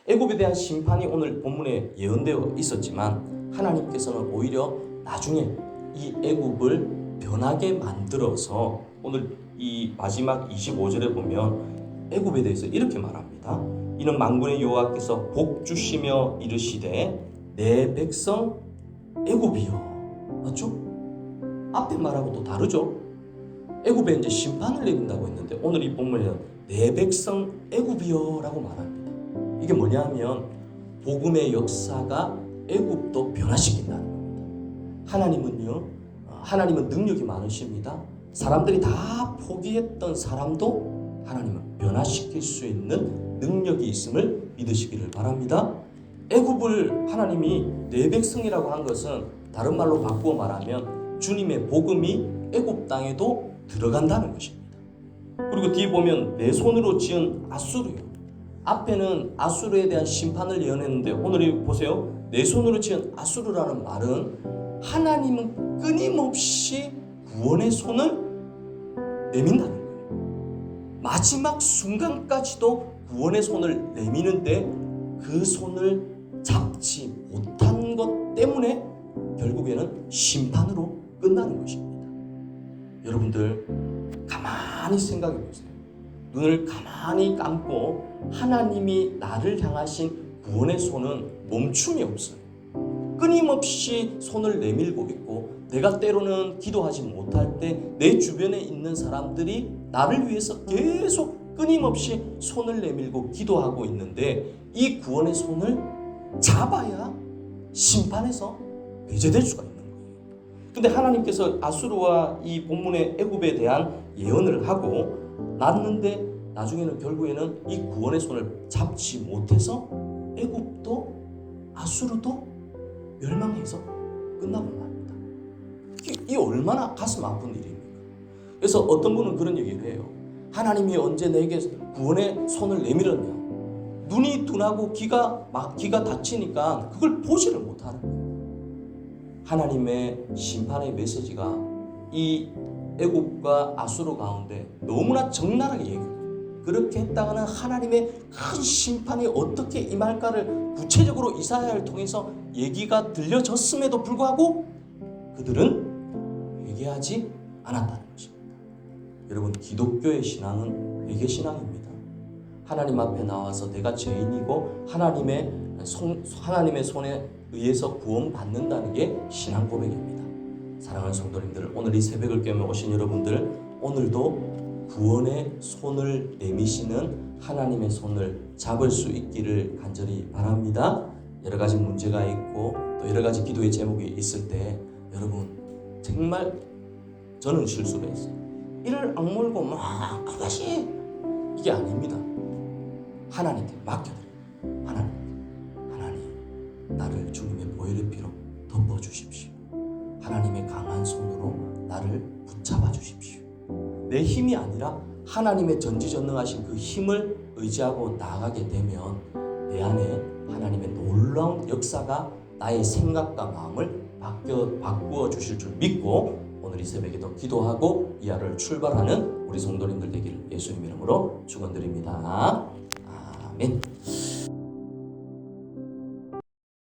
애굽에 대한 심판이 오늘 본문에 예언되어 있었지만 하나님께서는 오히려 나중에 이 애굽을 변하게 만들어서 오늘 이 마지막 25절에 보면 애굽에 대해서 이렇게 말합니다. 이는 만군의 여호와께서 복 주시며 이르시되 내 백성 애굽이여. 맞죠? 앞에 말하고 또 다르죠. 애굽에 이제 심판을 내린다고 했는데 오늘 이 본문에는 내 백성 애굽이여라고 말합니다. 이게 뭐냐면 복음의 역사가 애굽도 변화시킨다는 겁니다. 하나님은 능력이 많으십니다. 사람들이 다 포기했던 사람도 하나님은 변화시킬 수 있는 능력이 있음을 믿으시기를 바랍니다. 애굽을 하나님이 내 백성이라고 한 것은 다른 말로 바꾸어 말하면 주님의 복음이 애굽 땅에도 들어간다는 것입니다. 그리고 뒤에 보면 내 손으로 지은 아수르요. 앞에는 아수르에 대한 심판을 예언했는데 오늘 보세요. 내 손으로 지은 아수르라는 말은 하나님은 끊임없이 구원의 손을 내민다는 거예요. 마지막 순간까지도 구원의 손을 내미는데 그 손을 잡지 못한 것 때문에 결국에는 심판으로 끝나는 것입니다. 여러분들 가만히 생각해 보세요. 눈을 가만히 감고 하나님이 나를 향하신 구원의 손은 멈춤이 없어요. 끊임없이 손을 내밀고 있고 내가 때로는 기도하지 못할 때 내 주변에 있는 사람들이 나를 위해서 계속 끊임없이 손을 내밀고 기도하고 있는데 이 구원의 손을 잡아야 심판에서 배제될 수가 있는 거예요. 근데 하나님께서 아수르와 이 본문의 애굽에 대한 예언을 하고 났는데 나중에는 결국에는 이 구원의 손을 잡지 못해서 애굽도 아수르도 멸망해서 끝나버립니다. 이 얼마나 가슴 아픈 일입니까? 그래서 어떤 분은 그런 얘기를 해요. 하나님이 언제 내게 구원의 손을 내밀었냐? 눈이 둔하고 귀가 닫히니까 그걸 보지를 못하는 거예요. 하나님의 심판의 메시지가 이 애굽과 아수르 가운데 너무나 적나라하게 얘기해요. 그렇게 했다가는 하나님의 큰 심판이 어떻게 임할까를 구체적으로 이사야를 통해서 얘기가 들려졌음에도 불구하고 그들은 회개하지 않았다는 것입니다. 여러분, 기독교의 신앙은 회개신앙입니다. 하나님 앞에 나와서 내가 죄인이고 하나님의 손에 의해서 구원받는다는 게 신앙 고백입니다. 사랑하는 성도님들, 오늘 이 새벽을 깨며 오신 여러분들, 오늘도 구원의 손을 내미시는 하나님의 손을 잡을 수 있기를 간절히 바랍니다. 여러 가지 문제가 있고 또 여러 가지 기도의 제목이 있을 때 여러분 정말 저는 실수를 했어요. 이를 악물고 막 그것이 이게 아닙니다. 하나님께 맡겨드려요. 하나님 나를 주님의 보혈의 피로 덮어주십시오. 하나님의 강한 손으로 나를 붙잡아 주십시오. 내 힘이 아니라 하나님의 전지전능하신 그 힘을 의지하고 나아가게 되면 내 안에 하나님의 놀라운 역사가 나의 생각과 마음을 바꾸어 주실 줄 믿고 오늘 이 새벽에도 기도하고 이 하루를 출발하는 우리 성도님들 되기를 예수님 이름으로 축원드립니다. 아멘.